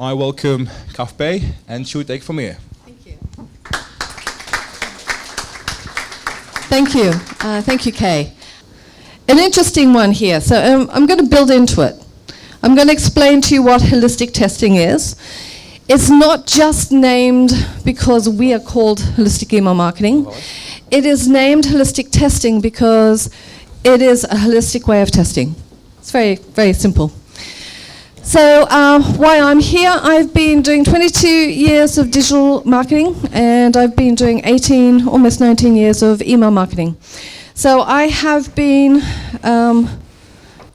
I welcome Kaf Bey, and she will take from here. Thank you. Thank you. Thank you, Kay. An interesting one here. So I'm going to build into it. I'm going to explain to you what holistic testing is. It's not just named because we are called holistic email marketing. It is named holistic testing because it is a holistic way of testing. It's very, very simple. So why I'm here, I've been doing 22 years of digital marketing, and I've been doing 18, almost 19 years of email marketing. So I have been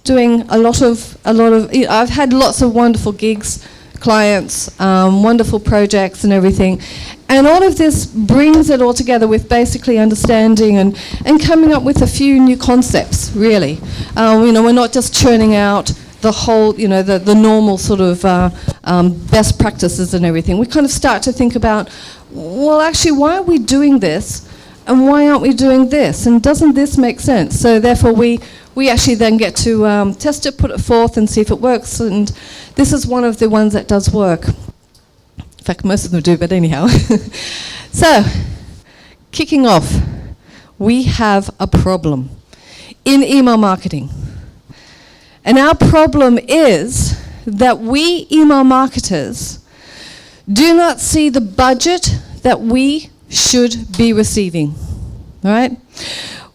doing a lot of, I've had lots of wonderful gigs, clients, wonderful projects and everything. And all of this brings it all together with basically understanding and coming up with a few new concepts, really. We're not just churning out the whole, the normal sort of best practices and everything. We kind of start to think about, well, actually, why are we doing this? And why aren't we doing this? And doesn't this make sense? So therefore, we actually then get to test it, put it forth, and see if it works. And this is one of the ones that does work. In fact, most of them do, but anyhow. So, kicking off, we have a problem in email marketing. And our problem is that we email marketers do not see the budget that we should be receiving, all right?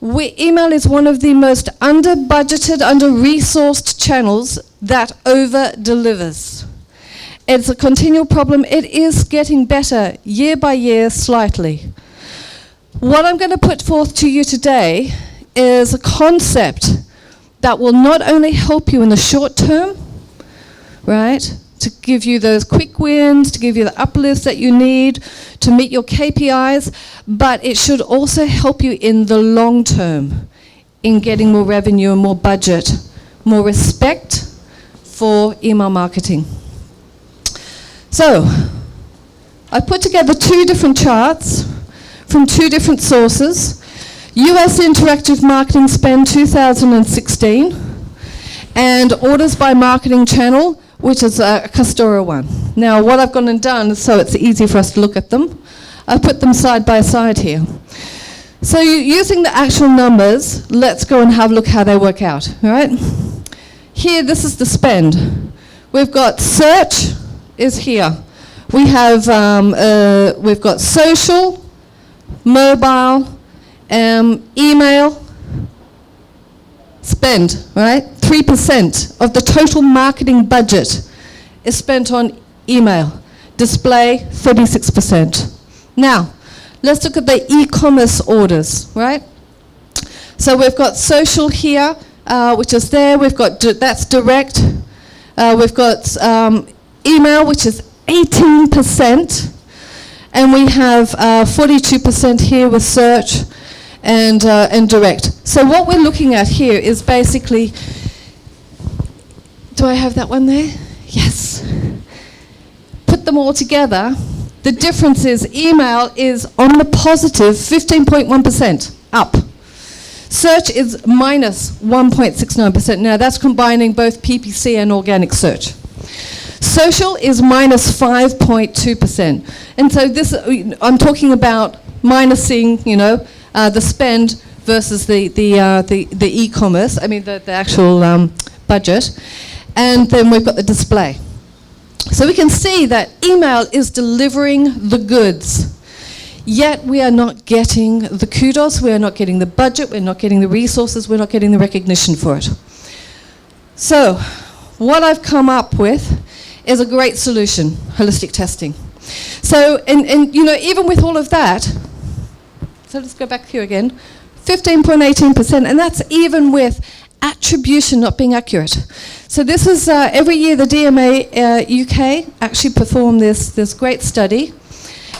Email is one of the most under-budgeted, under-resourced channels that over-delivers. It's a continual problem. It is getting better year by year, slightly. What I'm going to put forth to you today is a concept that will not only help you in the short term, right, to give you those quick wins, to give you the uplifts that you need to meet your KPIs, but it should also help you in the long term in getting more revenue and more budget, more respect for email marketing. So, I put together two different charts from two different sources. US Interactive Marketing Spend 2016 and Orders by Marketing Channel, which is a Custora one. Now what I've gone and done, so it's easy for us to look at them, I've put them side by side here. So using the actual numbers, let's go and have a look how they work out, all right? Here, this is the spend. We've got search is here. We have, we've got social, mobile, email, spend, right? 3% of the total marketing budget is spent on email. Display, 36%. Now, let's look at the e-commerce orders, right? So we've got social here, which is there. We've got, that's direct. We've got email, which is 18%. And we have 42% here with search and direct. So what we're looking at here is basically, do I have that one there? Yes. Put them all together. The difference is email is on the positive 15.1% up. Search is minus 1.69%. Now that's combining both PPC and organic search. Social is minus 5.2%. And so this, I'm talking about minusing, the spend versus the e-commerce, the actual budget. And then we've got the display. So we can see that email is delivering the goods. Yet we are not getting the kudos, we are not getting the budget, we're not getting the resources, we're not getting the recognition for it. So what I've come up with is a great solution, holistic testing. So, and even with all of that, so let's go back here again, 15.18%, and that's even with attribution not being accurate. So this is, every year the DMA UK actually perform this great study,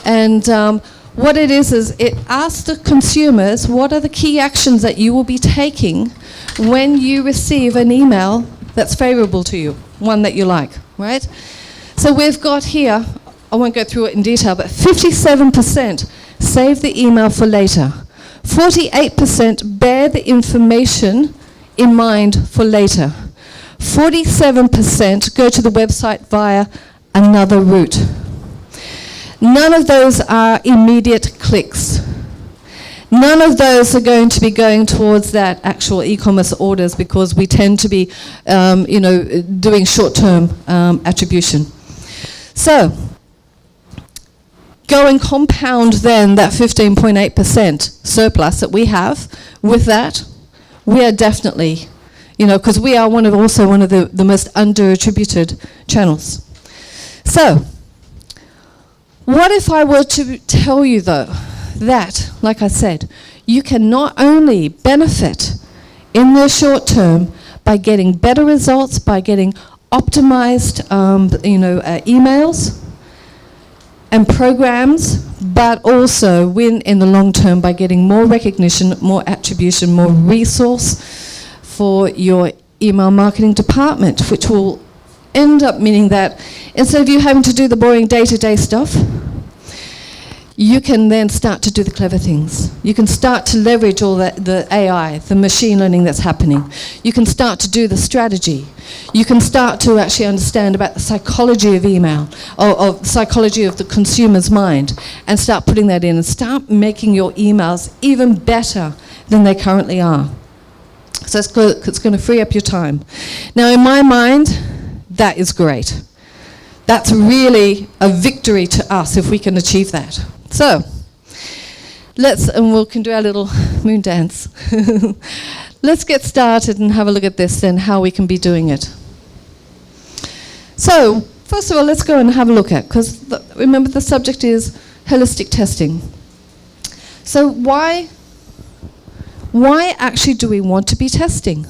and what it is it asks the consumers what are the key actions that you will be taking when you receive an email that's favorable to you, one that you like, right? So we've got here, I won't go through it in detail, but 57% save the email for later. 48% bear the information in mind for later. 47% go to the website via another route. None of those are immediate clicks. None of those are going to be going towards that actual e-commerce orders, because we tend to be, doing short-term attribution. So, go and compound then that 15.8% surplus that we have with that. We are definitely, because we are also one of the most under-attributed channels. So, what if I were to tell you, though, that, like I said, you can not only benefit in the short term by getting better results, by getting optimized emails and programs, but also win in the long term by getting more recognition, more attribution, more resource for your email marketing department, which will end up meaning that instead of you having to do the boring day-to-day stuff, you can then start to do the clever things. You can start to leverage all the AI, the machine learning that's happening. You can start to do the strategy. You can start to actually understand about the psychology of email, or psychology of the consumer's mind, and start putting that in and start making your emails even better than they currently are. So it's going to free up your time. Now, in my mind, that is great. That's really a victory to us if we can achieve that. So, we can do our little moon dance. Let's get started and have a look at this then, how we can be doing it. So, first of all, let's go and have a look at, because remember the subject is holistic testing. So why actually do we want to be testing,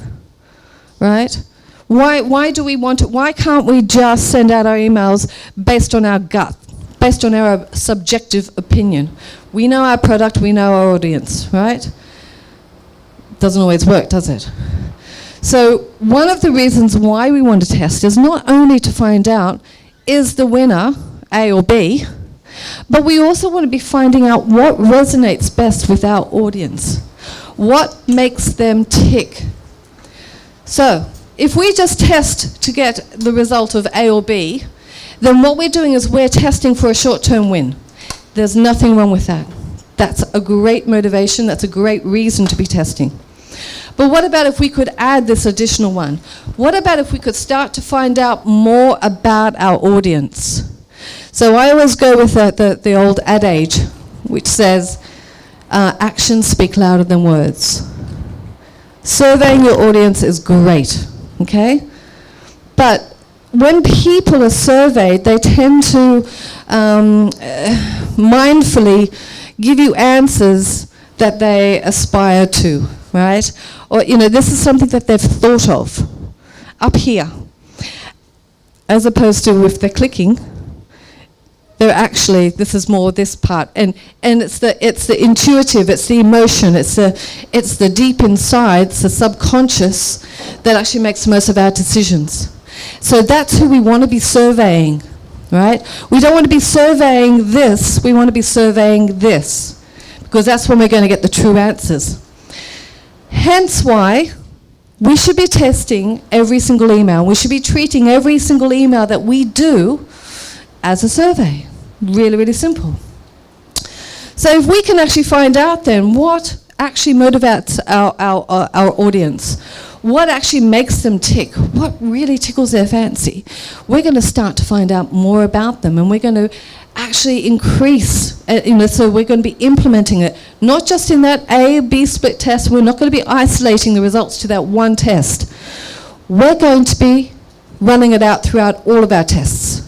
right? Why do we want it? Why can't we just send out our emails based on our gut, based on our subjective opinion? We know our product, we know our audience, right? Doesn't always work, does it? So one of the reasons why we want to test is not only to find out, is the winner A or B, but we also want to be finding out what resonates best with our audience. What makes them tick? So, if we just test to get the result of A or B, then what we're doing is we're testing for a short-term win. There's nothing wrong with that. That's a great motivation, that's a great reason to be testing. But what about if we could add this additional one? What about if we could start to find out more about our audience? So I always go with the old adage, which says, actions speak louder than words. Surveying your audience is great, okay? But when people are surveyed, they tend to mindfully give you answers that they aspire to, right? Or, this is something that they've thought of up here, as opposed to if they're clicking, they're actually, this is more this part, and it's the intuitive, it's the emotion, it's the deep inside, it's the subconscious that actually makes most of our decisions. So that's who we want to be surveying, right? We don't want to be surveying this, we want to be surveying this, because that's when we're going to get the true answers. Hence why we should be testing every single email. We should be treating every single email that we do as a survey. Really, really simple. So if we can actually find out then what actually motivates our audience, what actually makes them tick, what really tickles their fancy, we're going to start to find out more about them, and we're going to actually increase, so we're going to be implementing it, not just in that A-B split test. We're not going to be isolating the results to that one test. We're going to be running it out throughout all of our tests.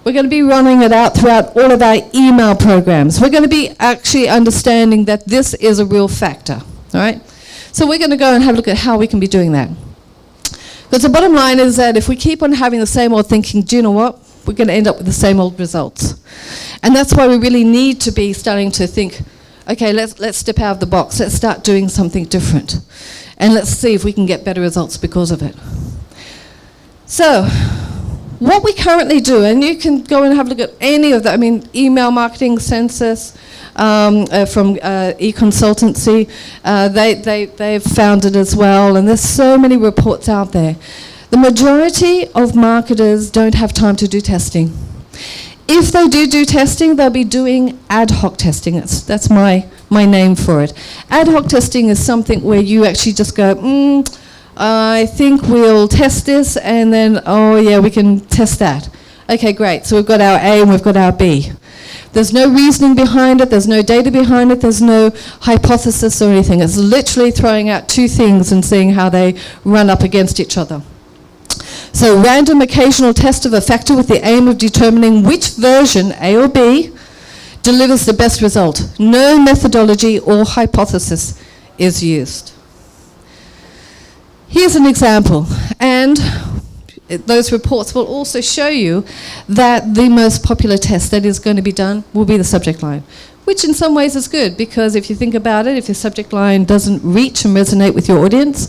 We're going to be running it out throughout all of our email programs. We're going to be actually understanding that this is a real factor, all right? So we're going to go and have a look at how we can be doing that. Because the bottom line is that if we keep on having the same old thinking, do you know what? We're going to end up with the same old results. And that's why we really need to be starting to think, okay, let's step out of the box. Let's start doing something different. And let's see if we can get better results because of it. So, what we currently do, and you can go and have a look at any of that, email marketing census from e-consultancy, they've found it as well, and there's so many reports out there. The majority of marketers don't have time to do testing. If they do testing, they'll be doing ad hoc testing. That's my name for it. Ad hoc testing is something where you actually just go, I think we'll test this, and then, oh yeah, we can test that. Okay, great. So we've got our A and we've got our B. There's no reasoning behind it, there's no data behind it, there's no hypothesis or anything. It's literally throwing out two things and seeing how they run up against each other. So random occasional test of a factor with the aim of determining which version, A or B, delivers the best result. No methodology or hypothesis is used. Here's an example, and those reports will also show you that the most popular test that is going to be done will be the subject line, which in some ways is good, because if you think about it, if your subject line doesn't reach and resonate with your audience,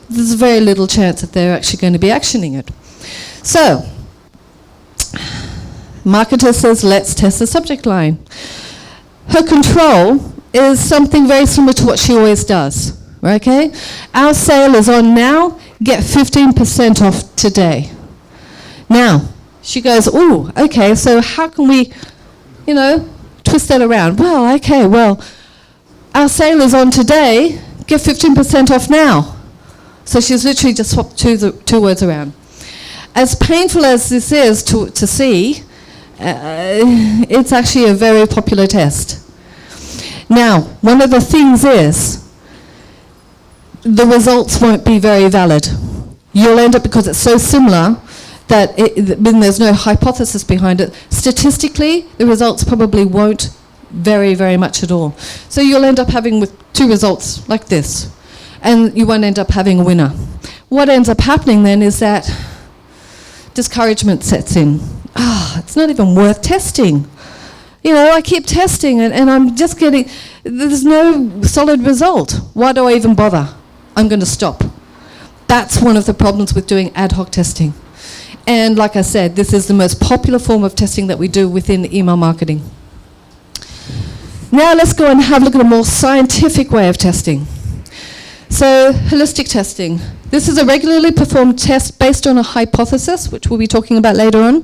there's very little chance that they're actually going to be actioning it. So, marketer says, let's test the subject line. Her control is something very similar to what she always does. Okay? Our sale is on now, get 15% off today. Now, she goes, oh, okay, so how can we, twist that around? Well, okay, our sale is on today, get 15% off now. So she's literally just swapped two words around. As painful as this is to see, it's actually a very popular test. Now, one of the things is, the results won't be very valid. You'll end up, because it's so similar, that when there's no hypothesis behind it, statistically, the results probably won't vary very much at all. So you'll end up having with two results like this, and you won't end up having a winner. What ends up happening then is that discouragement sets in. It's not even worth testing. I keep testing and I'm just getting, there's no solid result. Why do I even bother? I'm going to stop. That's one of the problems with doing ad hoc testing. And like I said, this is the most popular form of testing that we do within email marketing. Now let's go and have a look at a more scientific way of testing. So, holistic testing. This is a regularly performed test based on a hypothesis, which we'll be talking about later on,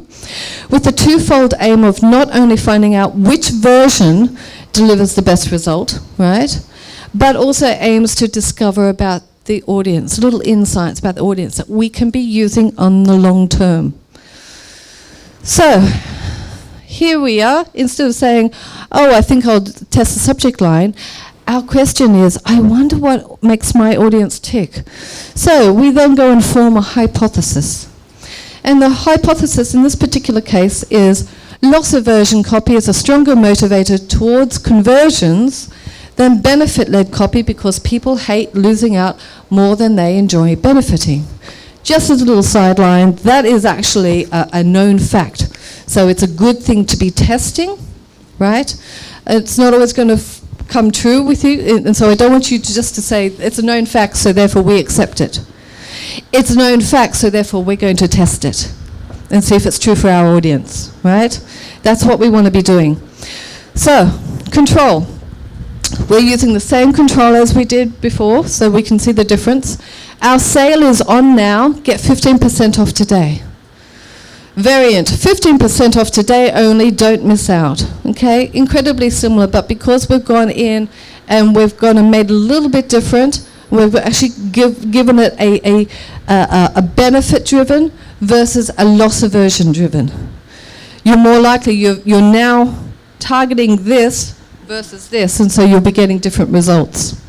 with the twofold aim of not only finding out which version delivers the best result, right, but also aims to discover about the audience, little insights about the audience that we can be using on the long term. So, here we are. Instead of saying, I think I'll test the subject line, our question is, I wonder what makes my audience tick. So we then go and form a hypothesis. And the hypothesis in this particular case is loss aversion copy is a stronger motivator towards conversions than benefit-led copy, because people hate losing out more than they enjoy benefiting. Just as a little sideline, that is actually a known fact. So it's a good thing to be testing, right? It's not always going to come true with you, and so I don't want you to just to say it's a known fact, so therefore we accept it. It's a known fact, so therefore we're going to test it and see if it's true for our audience, right? That's what we want to be doing. So, control. We're using the same control as we did before, so we can see the difference. Our sale is on now, get 15% off today. Variant, 15% off today only, don't miss out. Okay, incredibly similar, but because we've gone in and we've gone and made it a little bit different, we've actually given it a benefit-driven versus a loss aversion driven. You're more likely, you're now targeting this versus this, and so you'll be getting different results.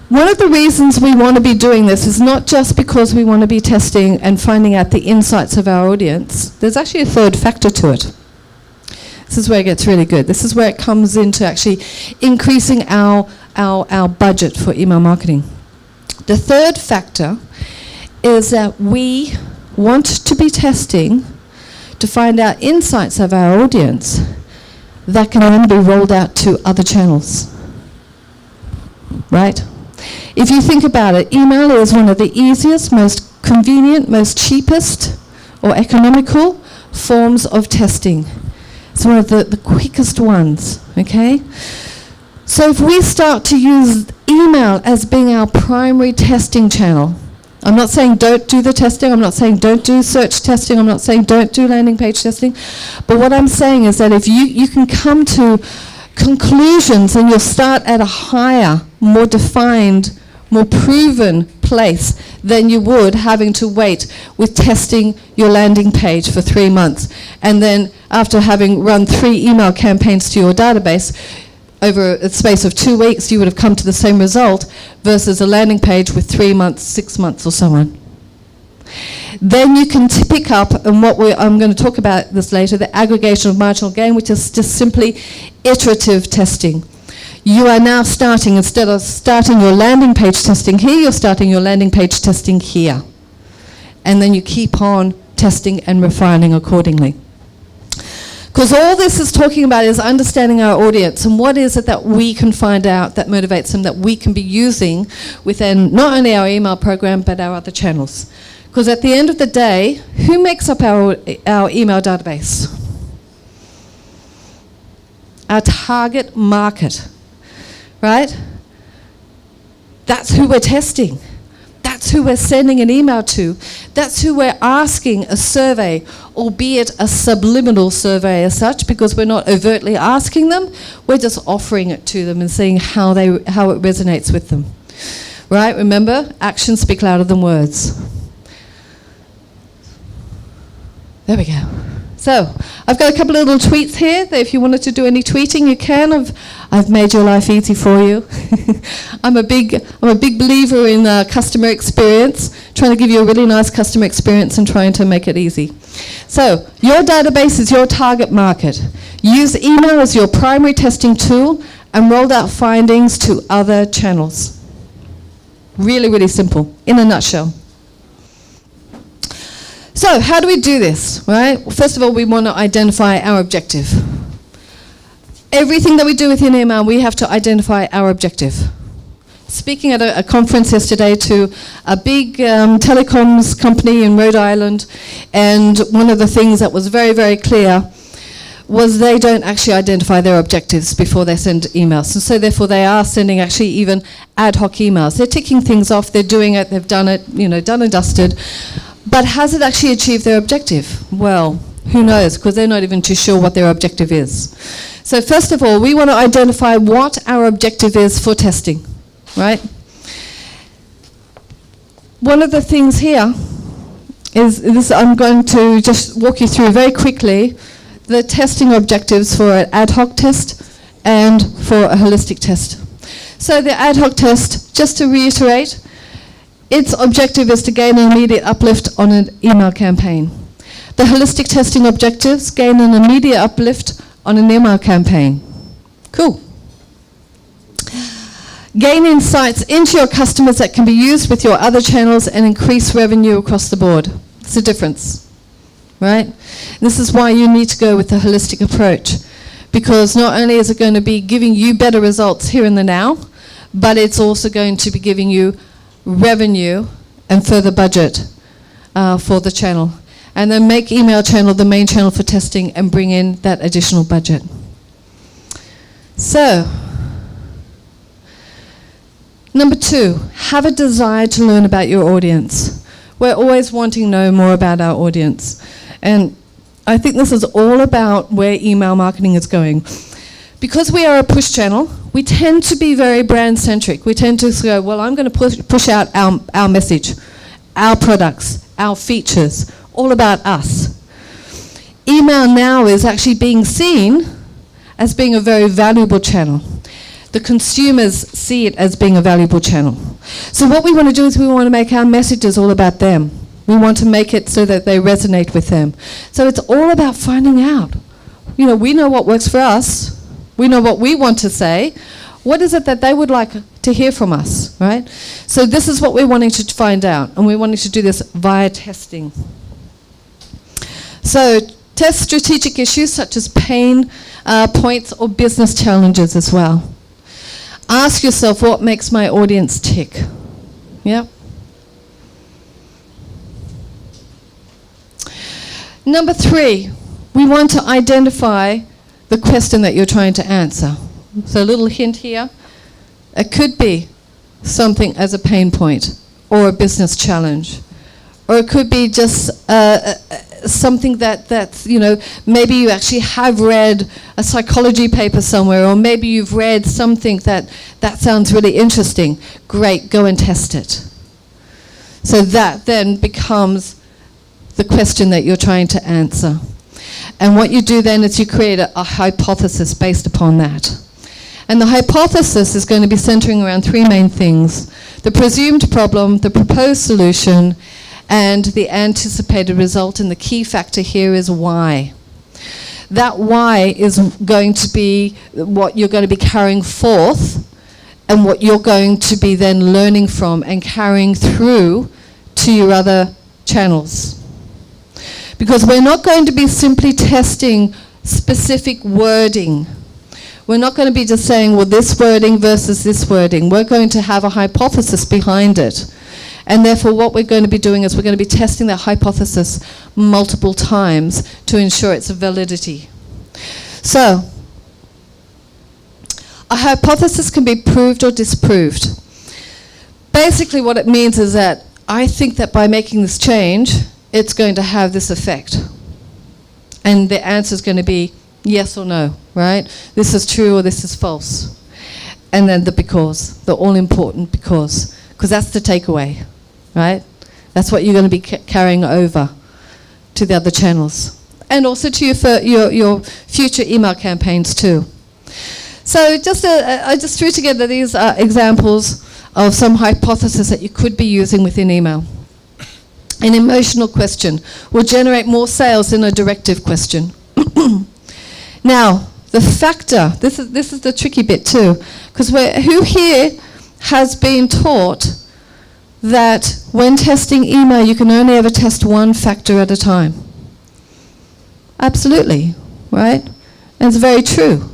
One of the reasons we want to be doing this is not just because we want to be testing and finding out the insights of our audience. There's actually a third factor to it. This is where it gets really good. This is where it comes into actually increasing our budget for email marketing. The third factor is that we want to be testing to find out insights of our audience that can then be rolled out to other channels. Right? If you think about it, email is one of the easiest, most convenient, most cheapest or economical forms of testing. It's one of the quickest ones, okay? So if we start to use email as being our primary testing channel. I'm not saying don't do the testing, I'm not saying don't do search testing, I'm not saying don't do landing page testing, but what I'm saying is that if you can come to conclusions and you'll start at a higher, more defined, more proven place than you would having to wait with testing your landing page for 3 months. And then after having run 3 email campaigns to your database, over a space of 2 weeks, you would have come to the same result versus a landing page with 3 months, 6 months or so on. Then you can pick up, and I'm going to talk about this later, the aggregation of marginal gain, which is just simply iterative testing. You are now starting, instead of starting your landing page testing here, you're starting your landing page testing here. And then you keep on testing and refining accordingly. Because all this is talking about is understanding our audience and what is it that we can find out that motivates them, that we can be using within not only our email program but our other channels. Because at the end of the day, who makes up our email database? Our target market, right? That's who we're testing. That's who we're sending an email to. That's who we're asking a survey, albeit a subliminal survey as such, because we're not overtly asking them, we're just offering it to them and seeing how it resonates with them. Right? Remember, actions speak louder than words. There we go. So, I've got a couple of little tweets here that if you wanted to do any tweeting, you can. I've made your life easy for you. I'm a big believer in customer experience, trying to give you a really nice customer experience and trying to make it easy. So, your database is your target market. Use email as your primary testing tool and roll out findings to other channels. Really, really simple, in a nutshell. So, how do we do this, right? Well, first of all, we want to identify our objective. Everything that we do within email, we have to identify our objective. Speaking at a conference yesterday to a big telecoms company in Rhode Island, and one of the things that was very, very clear was they don't actually identify their objectives before they send emails. And so therefore they are sending actually even ad hoc emails. They're ticking things off, they're doing it, they've done it, done and dusted. But has it actually achieved their objective? Well, who knows, because they're not even too sure what their objective is. So first of all, we want to identify what our objective is for testing, right? One of the things here is this. I'm going to just walk you through very quickly the testing objectives for an ad hoc test and for a holistic test. So the ad hoc test, just to reiterate, its objective is to gain an immediate uplift on an email campaign. The holistic testing objectives gain an immediate uplift on an email campaign. Cool. Gain insights into your customers that can be used with your other channels and increase revenue across the board. It's a difference, right? This is why you need to go with the holistic approach, because not only is it going to be giving you better results here and the now, but it's also going to be giving you revenue and further budget for the channel. And then make email channel the main channel for testing and bring in that additional budget. So, number 2, have a desire to learn about your audience. We're always wanting to know more about our audience. And I think this is all about where email marketing is going. Because we are a push channel, we tend to be very brand-centric. We tend to go, well, I'm going to push out our message, our products, our features, all about us. Email now is actually being seen as being a very valuable channel. The consumers see it as being a valuable channel. So what we want to do is we want to make our messages all about them. We want to make it so that they resonate with them. So it's all about finding out. We know what works for us. We know what we want to say. What is it that they would like to hear from us, right? So this is what we're wanting to find out, and we're wanting to do this via testing. So test strategic issues such as pain points or business challenges as well. Ask yourself, what makes my audience tick? Yeah. Number 3, we want to identify the question that you're trying to answer. So a little hint here. It could be, something as a pain point or a business challenge. Or it could be just something that maybe you actually have read a psychology paper somewhere, or maybe you've read something that sounds really interesting. Great, go and test it. So that then becomes the question that you're trying to answer. And what you do then is you create a hypothesis based upon that. And the hypothesis is going to be centering around three main things: the presumed problem, the proposed solution, and the anticipated result. And the key factor here is why. That why is going to be what you're going to be carrying forth and what you're going to be then learning from and carrying through to your other channels. Because we're not going to be simply testing specific wording. We're not going to be just saying, well, this wording versus this wording. We're going to have a hypothesis behind it. And therefore, what we're going to be doing is we're going to be testing that hypothesis multiple times to ensure its validity. So, a hypothesis can be proved or disproved. Basically, what it means is that I think that by making this change, it's going to have this effect. And the answer is going to be yes or no, right? This is true or this is false. And then the because, the all-important because that's the takeaway, right? That's what you're going to be carrying over to the other channels. And also to your future email campaigns too. So I just threw together these examples of some hypotheses that you could be using within email. An emotional question will generate more sales than a directive question. Now, the factor, this is the tricky bit too, because who here has been taught that when testing email you can only ever test one factor at a time? Absolutely, right? And it's very true.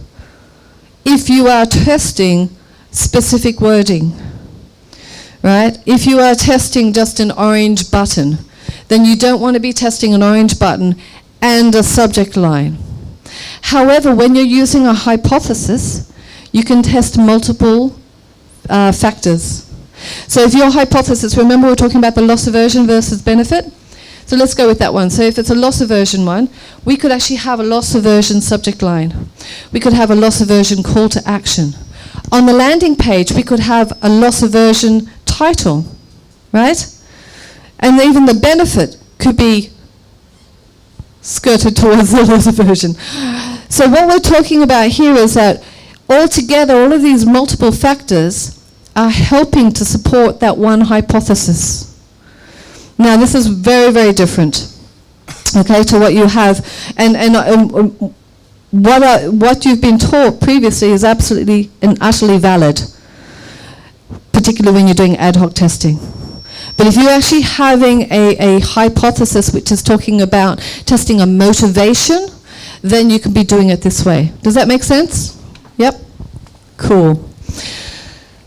If you are testing specific wording, right? If you are testing just an orange button, then you don't want to be testing an orange button and a subject line. However, when you're using a hypothesis, you can test multiple factors. So if your hypothesis, remember we're talking about the loss aversion versus benefit? So let's go with that one. So if it's a loss aversion one, we could actually have a loss aversion subject line. We could have a loss aversion call to action. On the landing page, we could have a loss aversion title, right? And even the benefit could be skirted towards the loss aversion. So what we're talking about here is that altogether, all of these multiple factors are helping to support that one hypothesis. Now, this is very, very different, okay, to what you have. And what you've been taught previously is absolutely and utterly valid, particularly when you're doing ad hoc testing. But if you're actually having a hypothesis which is talking about testing a motivation, then you can be doing it this way. Does that make sense? Yep. Cool.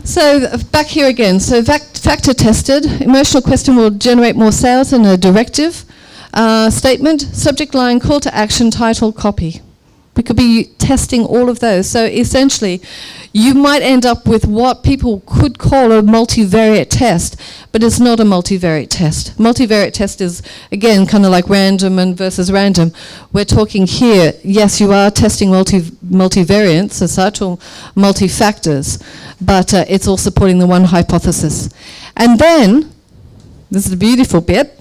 So back here again. So factor tested. Emotional question will generate more sales than a directive. Statement, subject line, call to action, title, copy. We could be testing all of those. So essentially, you might end up with what people could call a multivariate test, but it's not a multivariate test. Multivariate test is, again, kind of like random and versus random. We're talking here, yes, you are testing multivariants as such, or multi-factors, but it's all supporting the one hypothesis. And then, this is the beautiful bit,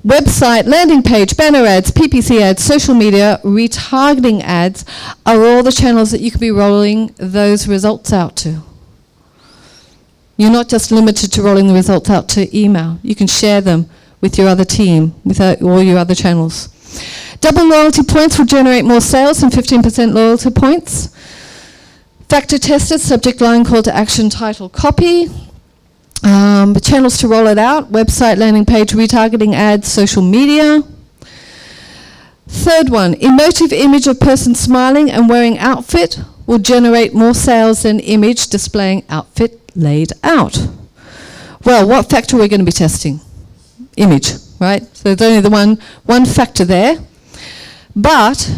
website, landing page, banner ads, PPC ads, social media, retargeting ads are all the channels that you can be rolling those results out to. You're not just limited to rolling the results out to email. You can share them with your other team, with all your other channels. Double loyalty points will generate more sales than 15% loyalty points. Factor tested, subject line, call to action, title, copy. Channels to roll it out, website, landing page, retargeting ads, social media. Third one, emotive image of person smiling and wearing outfit will generate more sales than image displaying outfit laid out. Well, what factor are we going to be testing? Image, right? So there's only the one factor there. But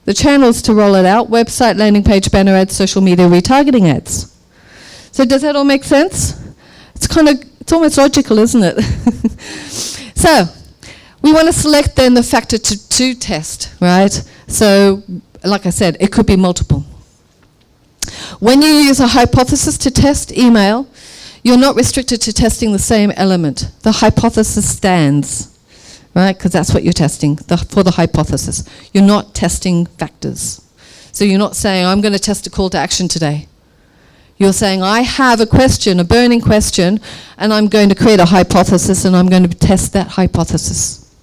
the channels to roll it out, website, landing page, banner ads, social media, retargeting ads. So So does that all make sense? It's almost logical, isn't it? So we want to select then the factor to test, right? So like I said, it could be multiple. When you use a hypothesis to test email, you're not restricted to testing the same element. The hypothesis stands, right? Because that's what you're testing, for the hypothesis. You're not testing factors. So you're not saying, I'm going to test a call to action today. You're saying, I have a question, a burning question, and I'm going to create a hypothesis, and I'm going to test that hypothesis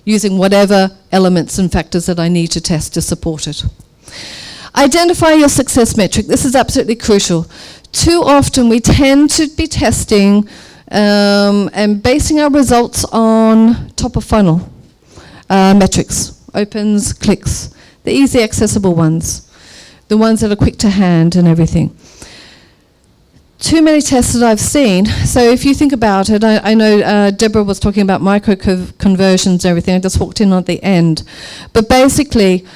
using whatever elements and factors that I need to test to support it. Identify your success metric. This is absolutely crucial. Too often we tend to be testing and basing our results on top of funnel metrics, opens, clicks, the easy accessible ones, the ones that are quick to hand and everything. Too many tests that I've seen, so if you think about it, I know Deborah was talking about micro conversions and everything, I just walked in at the end, but basically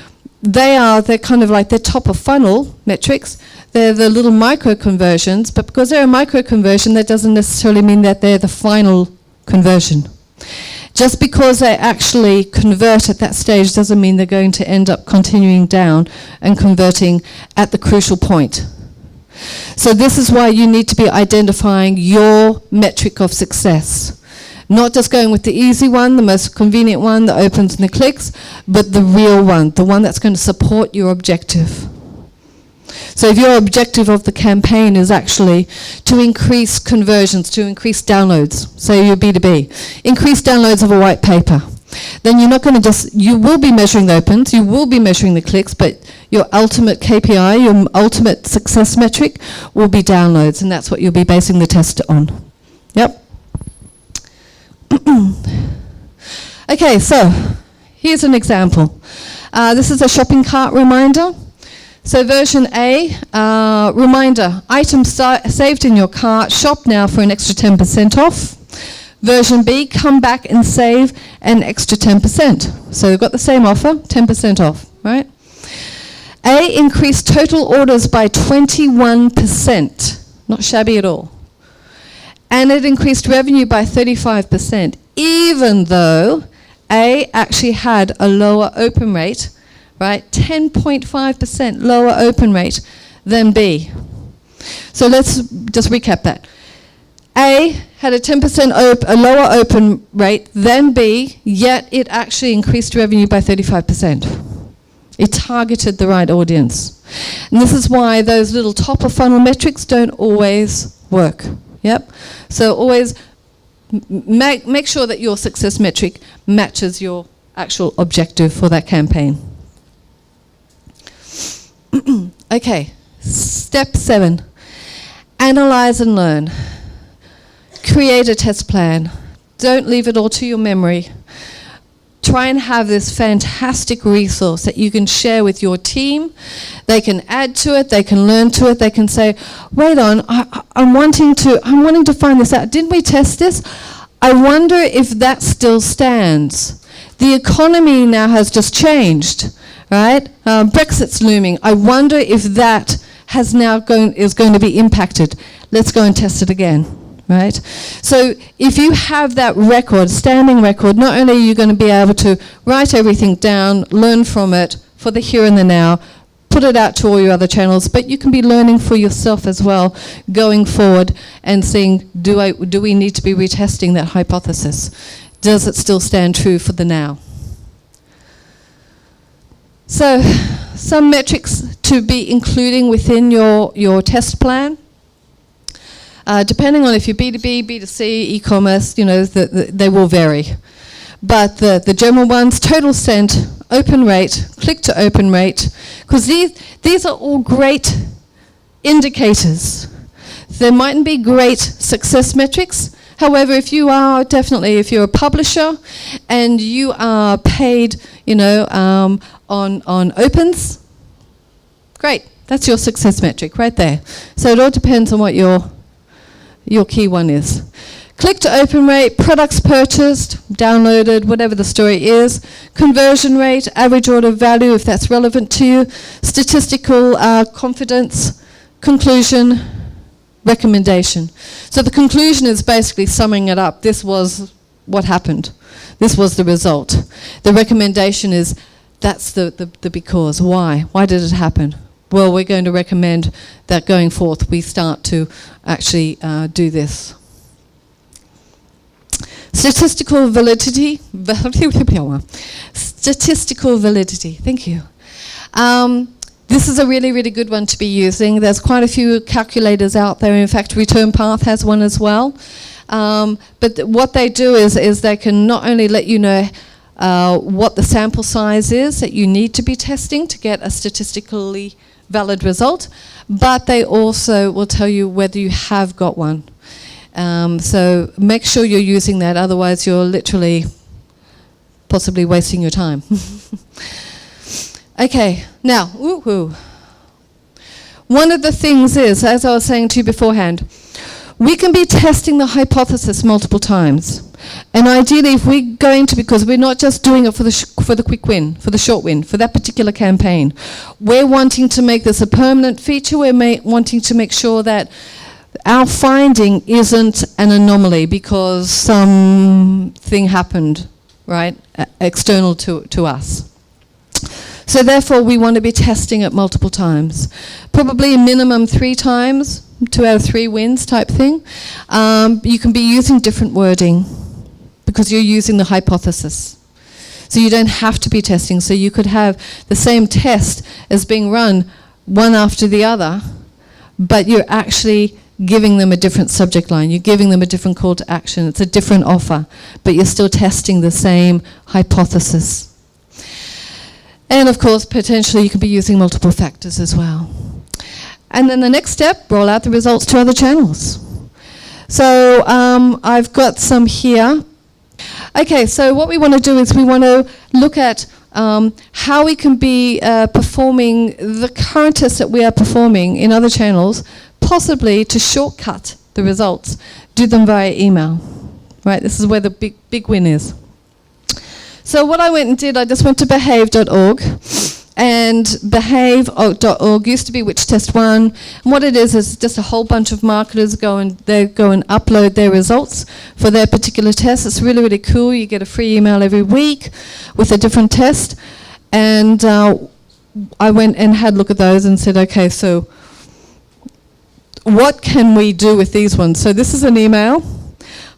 they're kind of like the top of funnel metrics. They're the little micro conversions, but because they're a micro conversion, that doesn't necessarily mean that they're the final conversion. Just because they actually convert at that stage doesn't mean they're going to end up continuing down and converting at the crucial point. So this is why you need to be identifying your metric of success. Not just going with the easy one, the most convenient one, the opens and the clicks, but the real one, the one that's going to support your objective. So if your objective of the campaign is actually to increase conversions, to increase downloads, say your B2B, increase downloads of a white paper, then you're not going to you will be measuring the opens, you will be measuring the clicks, but your ultimate KPI, your ultimate success metric will be downloads, and that's what you'll be basing the test on. Yep. Okay, so here's an example. This is a shopping cart reminder. So version A, reminder, item saved in your cart, shop now for an extra 10% off. Version B, come back and save an extra 10%. So we've got the same offer, 10% off, right? A, increased total orders by 21%, not shabby at all. And it increased revenue by 35%, even though A actually had a lower open rate, right? 10.5% lower open rate than B. So let's just recap that. A had a 10% a lower open rate than B, yet it actually increased revenue by 35%. It targeted the right audience. And this is why those little top of funnel metrics don't always work. Yep. So always make sure that your success metric matches your actual objective for that campaign. Okay, step 7, analyze and learn. Create a test plan. Don't leave it all to your memory. Try and have this fantastic resource that you can share with your team. They can add to it, they can learn to it, they can say, wait on, I'm wanting to find this out. Didn't we test this? I wonder if that still stands. The economy now has just changed, right? Brexit's looming. I wonder if that is going to be impacted. Let's go and test it again. Right? So if you have that record, standing record, not only are you going to be able to write everything down, learn from it for the here and the now, put it out to all your other channels, but you can be learning for yourself as well, going forward and seeing, do we need to be retesting that hypothesis? Does it still stand true for the now? So some metrics to be including within your test plan. Depending on if you're B2B, B2C, e-commerce, they will vary. But the general ones, total sent, open rate, click to open rate, because these are all great indicators. There mightn't be great success metrics. However, if you're a publisher and you are paid, on opens, great. That's your success metric right there. So it all depends on what your key one is. Click to open rate, products purchased, downloaded, whatever the story is, conversion rate, average order value if that's relevant to you, statistical confidence, conclusion, recommendation. So the conclusion is basically summing it up. This was what happened. This was the result. The recommendation is that's the because. Why? Why did it happen? Well, we're going to recommend that going forth we start to actually do this. Statistical validity. Statistical validity. Thank you. This is a really, really good one to be using. There's quite a few calculators out there. In fact, Return Path has one as well. But what they do is they can not only let you know what the sample size is that you need to be testing to get a statistically valid result, but they also will tell you whether you have got one. So make sure you're using that, otherwise you're literally possibly wasting your time. Okay, now, one of the things is, as I was saying to you beforehand, we can be testing the hypothesis multiple times. And ideally, if we're going to, because we're not just doing it for the quick win, for the short win, for that particular campaign, we're wanting to make this a permanent feature. We're wanting to make sure that our finding isn't an anomaly because something happened, right, external to us. So therefore, we want to be testing it multiple times. Probably a minimum 3 times, 2 out of 3 wins type thing. You can be using different wording because you're using the hypothesis. So you don't have to be testing. So you could have the same test as being run one after the other, but you're actually giving them a different subject line. You're giving them a different call to action. It's a different offer, but you're still testing the same hypothesis. And of course, potentially you could be using multiple factors as well. And then the next step, roll out the results to other channels. So I've got some here. Okay, so what we want to do is we want to look at how we can be performing the current tests that we are performing in other channels, possibly to shortcut the results, do them via email. Right, this is where the big win is. So what I went and did, I just went to behave.org, and behave.org used to be Which Test One. And what it is just a whole bunch of marketers go and upload their results for their particular test. It's really, really cool. You get a free email every week with a different test. And I went and had a look at those and said, okay, so what can we do with these ones? So this is an email.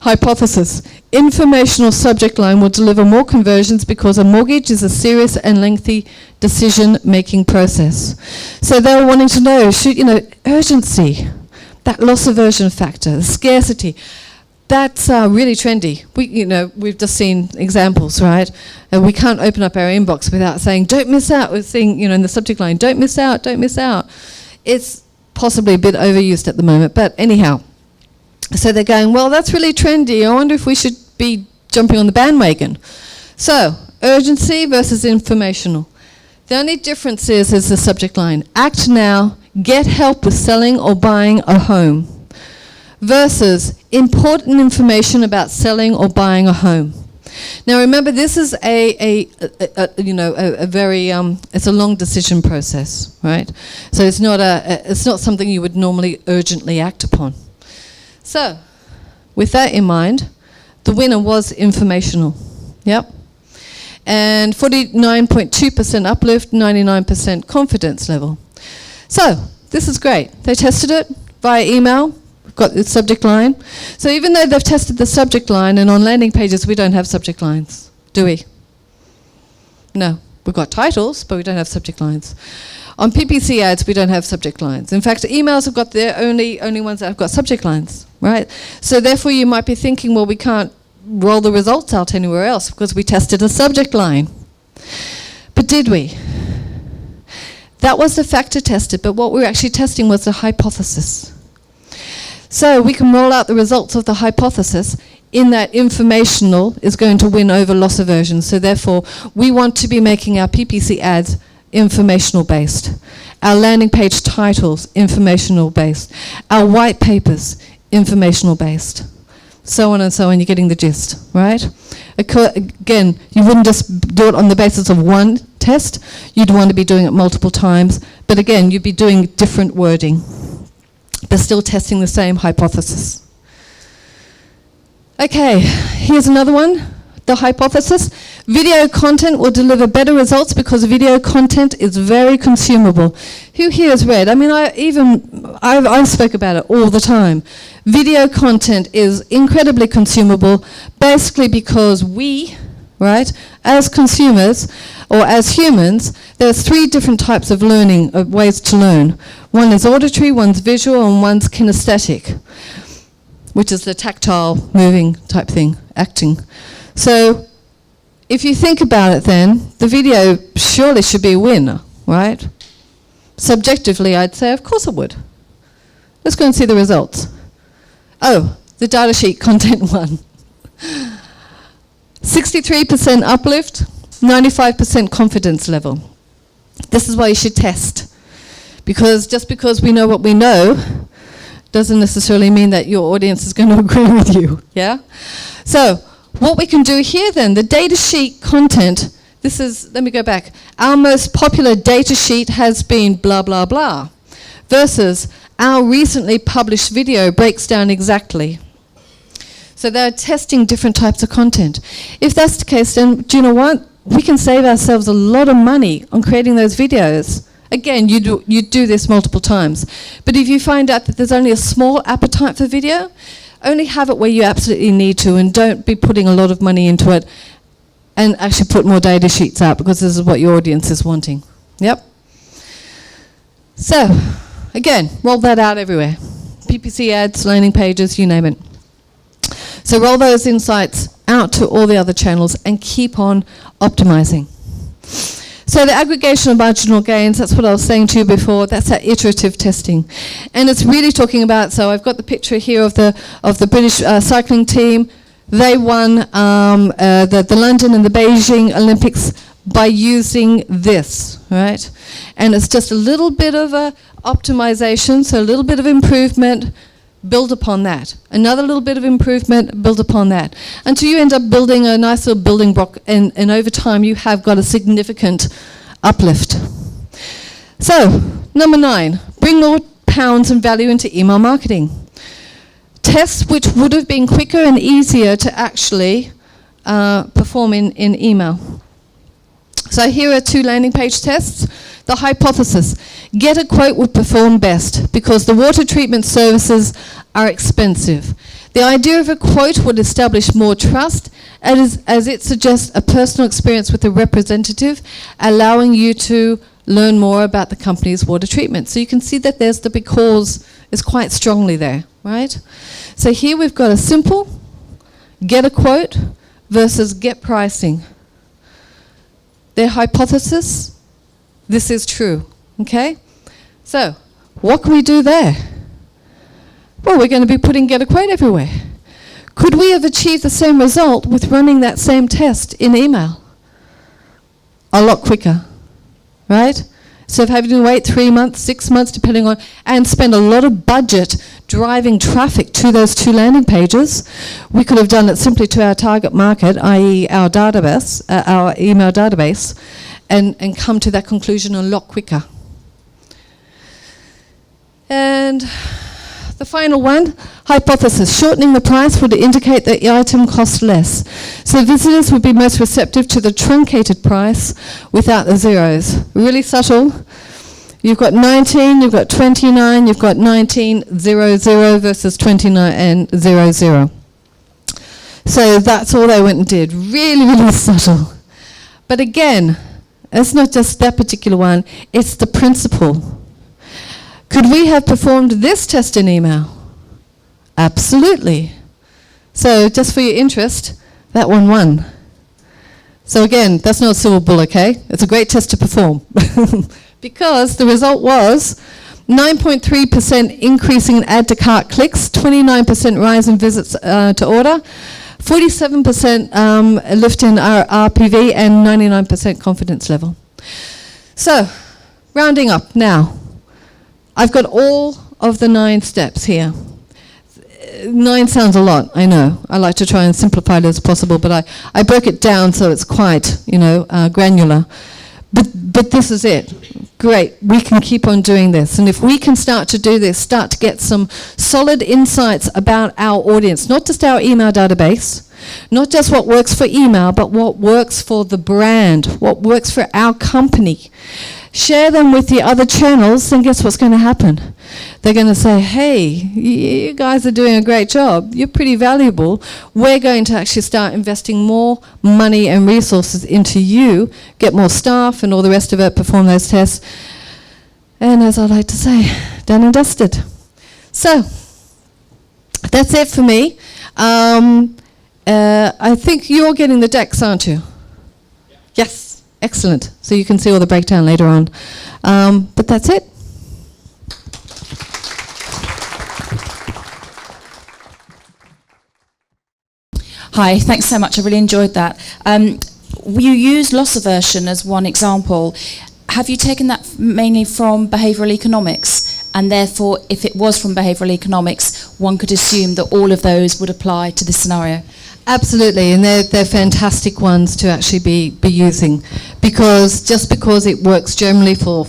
Hypothesis. Informational subject line will deliver more conversions because a mortgage is a serious and lengthy decision-making process. So they were wanting to know, urgency, that loss aversion factor, scarcity, that's really trendy. We've just seen examples, right? And we can't open up our inbox without saying, don't miss out. We're saying, in the subject line, don't miss out, don't miss out. It's possibly a bit overused at the moment, but anyhow. So they're going, well, that's really trendy. I wonder if we should be jumping on the bandwagon. So, urgency versus informational. The only difference is the subject line. Act now, get help with selling or buying a home. Versus important information about selling or buying a home. Now remember, this is a very it's a long decision process, right? So it's not something you would normally urgently act upon. So, with that in mind, the winner was informational. Yep. And 49.2% uplift, 99% confidence level. So, this is great. They tested it via email. We've got the subject line. So even though they've tested the subject line, and on landing pages we don't have subject lines, do we? No. We've got titles, but we don't have subject lines. On PPC ads, we don't have subject lines. In fact, emails have got their only ones that have got subject lines, right? So therefore you might be thinking, well, we can't roll the results out anywhere else because we tested a subject line. But did we? That was the factor tested, but what we were actually testing was the hypothesis. So we can roll out the results of the hypothesis in that informational is going to win over loss aversion. So therefore, we want to be making our PPC ads informational based. Our landing page titles, informational based. Our white papers, informational based. So on and so on, you're getting the gist, right? Again, you wouldn't just do it on the basis of one test. You'd want to be doing it multiple times. But again, you'd be doing different wording. They're still testing the same hypothesis. Okay, here's another one. The hypothesis: video content will deliver better results because video content is very consumable. Who here has read? I mean, I spoke about it all the time. Video content is incredibly consumable, basically because we, right, as consumers or as humans, there's 3 different types of learning, ways to learn. One is auditory, one's visual, and one's kinesthetic, which is the tactile, moving type thing, acting. So if you think about it then, the video surely should be a win, right? Subjectively, I'd say, of course it would. Let's go and see the results. Oh, the data sheet content one. 63% uplift, 95% confidence level. This is why you should test. Because just because we know what we know doesn't necessarily mean that your audience is going to agree with you, yeah? So, what we can do here then, the data sheet content, this is, let me go back. Our most popular data sheet has been blah, blah, blah, versus our recently published video breaks down exactly. So they're testing different types of content. If that's the case, then do you know what? We can save ourselves a lot of money on creating those videos. Again, you do this multiple times. But if you find out that there's only a small appetite for video, only have it where you absolutely need to, and don't be putting a lot of money into it, and actually put more data sheets out, because this is what your audience is wanting. Yep. So, again, roll that out everywhere. PPC ads, landing pages, you name it. So roll those insights out to all the other channels and keep on optimizing. So the aggregation of marginal gains, that's what I was saying to you before, that's that iterative testing. And it's really talking about, so I've got the picture here of the British cycling team. They won the London and the Beijing Olympics by using this, right? And it's just a little bit of a optimization, so a little bit of improvement, build upon that. Another little bit of improvement, build upon that. Until you end up building a nice little building block, and over time you have got a significant uplift. So, number 9, bring more pounds and value into email marketing. Tests which would have been quicker and easier to actually perform in email. So here are 2 landing page tests. The hypothesis: get a quote would perform best because the water treatment services are expensive. The idea of a quote would establish more trust as it suggests a personal experience with a representative, allowing you to learn more about the company's water treatment. So you can see that there's the because is quite strongly there, right? So here we've got a simple get a quote versus get pricing. Their hypothesis: this is true, okay? So, what can we do there? Well, we're going to be putting get a quote everywhere. Could we have achieved the same result with running that same test in email? A lot quicker, right? So of having to wait 3 months, 6 months, depending on, and spend a lot of budget driving traffic to those 2 landing pages, we could have done it simply to our target market, i.e. our database, our email database, and come to that conclusion a lot quicker. And the final one, hypothesis: shortening the price would indicate that the item costs less. So visitors would be most receptive to the truncated price without the zeros. Really subtle. You've got 19, you've got 29, you've got 1900 versus 29 and 00. So that's all they went and did. Really, really subtle. But again, it's not just that particular one, it's the principle. Could we have performed this test in email? Absolutely. So just for your interest, that one won. So again, that's not a silver bullet, okay? It's a great test to perform. Because the result was 9.3% increase in add to cart clicks, 29% rise in visits to order, 47% lift in our RPV, and 99% confidence level. So, rounding up now. I've got all of the 9 steps here. 9 sounds a lot, I know. I like to try and simplify it as possible, but I broke it down so it's quite, granular. But this is it. Great, we can keep on doing this. And if we can start to do this, start to get some solid insights about our audience, not just our email database, not just what works for email, but what works for the brand, what works for our company. Share them with the other channels, and guess what's going to happen? They're going to say, hey, you guys are doing a great job. You're pretty valuable. We're going to actually start investing more money and resources into you, get more staff and all the rest of it, perform those tests. And as I like to say, done and dusted. So, that's it for me. I think you're getting the decks, aren't you? Yeah. Yes. Excellent. So you can see all the breakdown later on. But that's it. Hi, thanks so much. I really enjoyed that. You used loss aversion as one example. Have you taken that mainly from behavioural economics? And therefore, if it was from behavioural economics, one could assume that all of those would apply to this scenario? Absolutely, and they're fantastic ones to actually be using, because just because it works generally for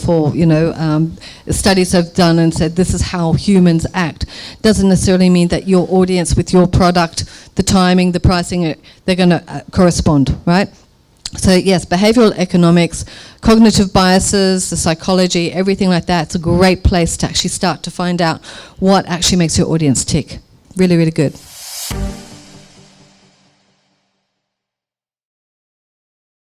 studies have done and said this is how humans act, doesn't necessarily mean that your audience with your product, the timing, the pricing, they're going to correspond, right? So yes, behavioural economics, cognitive biases, the psychology, everything like that, it's a great place to actually start to find out what actually makes your audience tick. Really, really good.